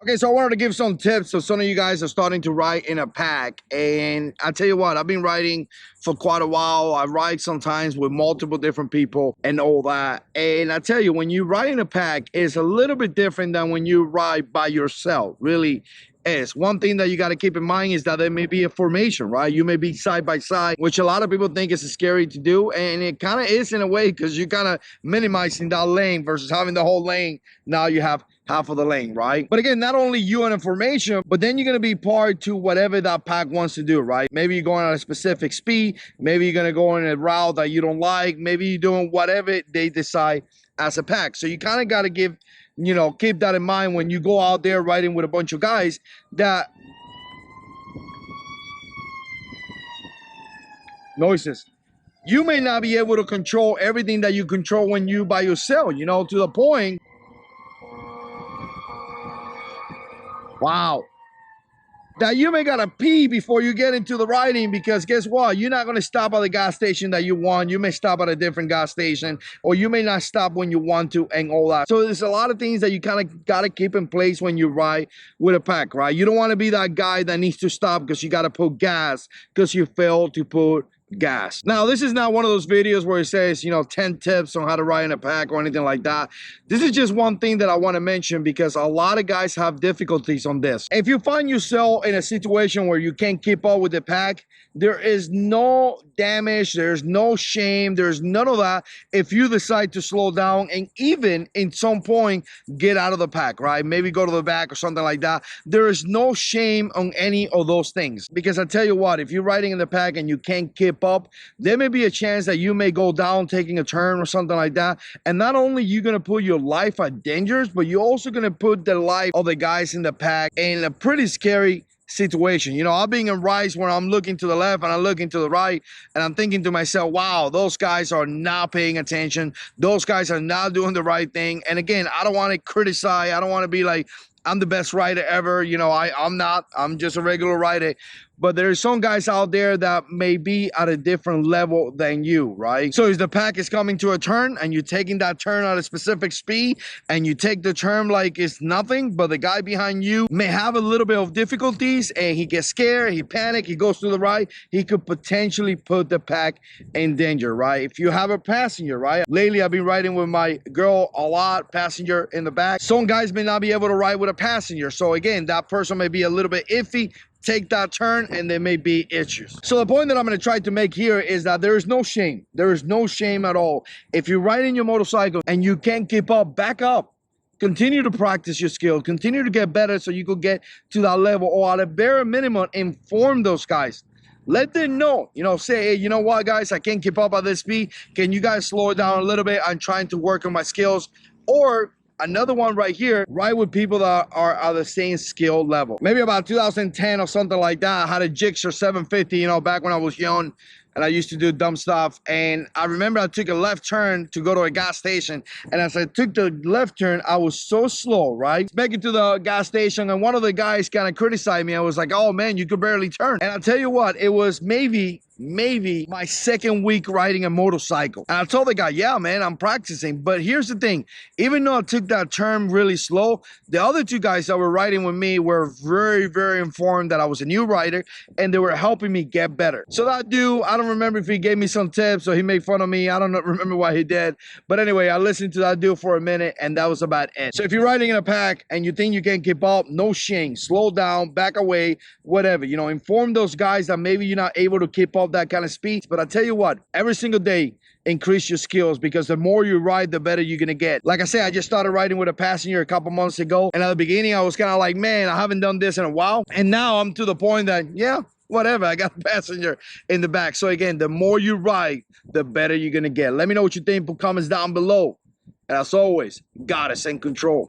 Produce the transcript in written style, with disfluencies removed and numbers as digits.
Okay, so I wanted to give some tips so some of you guys are starting to ride in a pack. And I tell you what, I've been riding for quite a while. I ride sometimes with multiple different people and all that. And I tell you, when you ride in a pack, it's a little bit different than when you ride by yourself. Really is. One thing that you got to keep in mind is that there may be a formation, right? You may be side by side, which a lot of people think is scary to do. And it kind of is in a way, because you're kind of minimizing that lane versus having the whole lane. Now you have half of the lane, right? But again, not only you and information, but then you're going to be part to whatever that pack wants to do, right? Maybe you're going at a specific speed. Maybe you're going to go in a route that you don't like. Maybe you're doing whatever they decide as a pack. So you kind of got to give, keep that in mind when you go out there riding with a bunch of guys that noises. You may not be able to control everything that you control when you by yourself, to the point. Wow. That you may gotta pee before you get into the riding, because guess what? You're not gonna stop at the gas station that you want. You may stop at a different gas station, or you may not stop when you want to, and all that. So there's a lot of things that you kind of gotta keep in place when you ride with a pack, right? You don't want to be that guy that needs to stop because you gotta put gas because you failed to put gas. Now, this is not one of those videos where it says, 10 tips on how to ride in a pack or anything like that. This is just one thing that I want to mention, because a lot of guys have difficulties on this. If you find yourself in a situation where you can't keep up with the pack, there is no damage, there's no shame, there's none of that if you decide to slow down and even in some point get out of the pack, right? Maybe go to the back or something like that. There is no shame on any of those things, because I tell you what, if you're riding in the pack and you can't keep up, there may be a chance that you may go down taking a turn or something like that. And not only you're going to put your life at dangers, but you're also going to put the life of the guys in the pack in a pretty scary situation. I'm being in rides where I'm looking to the left and I'm looking to the right, and I'm thinking to myself, wow, those guys are not paying attention. Those guys are not doing the right thing. And again, I don't want to criticize. I don't want to be like, I'm the best rider ever. I'm not. I'm just a regular rider. But there's some guys out there that may be at a different level than you, right? So if the pack is coming to a turn and you're taking that turn at a specific speed and you take the turn like it's nothing, but the guy behind you may have a little bit of difficulties and he gets scared, he panics, he goes to the right, he could potentially put the pack in danger, right? If you have a passenger, right? Lately, I've been riding with my girl a lot, passenger in the back. Some guys may not be able to ride with a passenger. So again, that person may be a little bit iffy. Take that turn and there may be issues. So the point that I'm going to try to make here is that there is no shame. There is no shame at all. If you're riding your motorcycle and you can't keep up, back up. Continue to practice your skill. Continue to get better so you could get to that level, or at a bare minimum, inform those guys. Let them know, say, hey, you know what, guys, I can't keep up at this speed. Can you guys slow it down a little bit? I'm trying to work on my skills. Or another one right here, ride with people that are at the same skill level. Maybe about 2010 or something like that, I had a Gixxer 750, back when I was young, and I used to do dumb stuff. And I remember I took a left turn to go to a gas station. And as I took the left turn, I was so slow, right? Back into the gas station, and one of the guys kind of criticized me. I was like, oh man, you could barely turn. And I'll tell you what, it was maybe my second week riding a motorcycle. And I told the guy, yeah, man, I'm practicing. But here's the thing, even though I took that turn really slow, the other two guys that were riding with me were very, very informed that I was a new rider, and they were helping me get better. So that dude, I don't remember if he gave me some tips or he made fun of me. I don't remember what he did. But anyway, I listened to that dude for a minute, and that was about it. So if you're riding in a pack and you think you can't keep up, no shame. Slow down, back away, whatever. Inform those guys that maybe you're not able to keep up that kind of speed. But I tell you what, every single day, increase your skills, because the more you ride, the better you're gonna get. Like I said, I just started riding with a passenger a couple months ago, and at the beginning I was kind of like, man, I haven't done this in a while. And now I'm to the point that, yeah, whatever, I got a passenger in the back. So again, the more you ride, the better you're gonna get. Let me know what you think. Put comments down below. And as always, God is in control.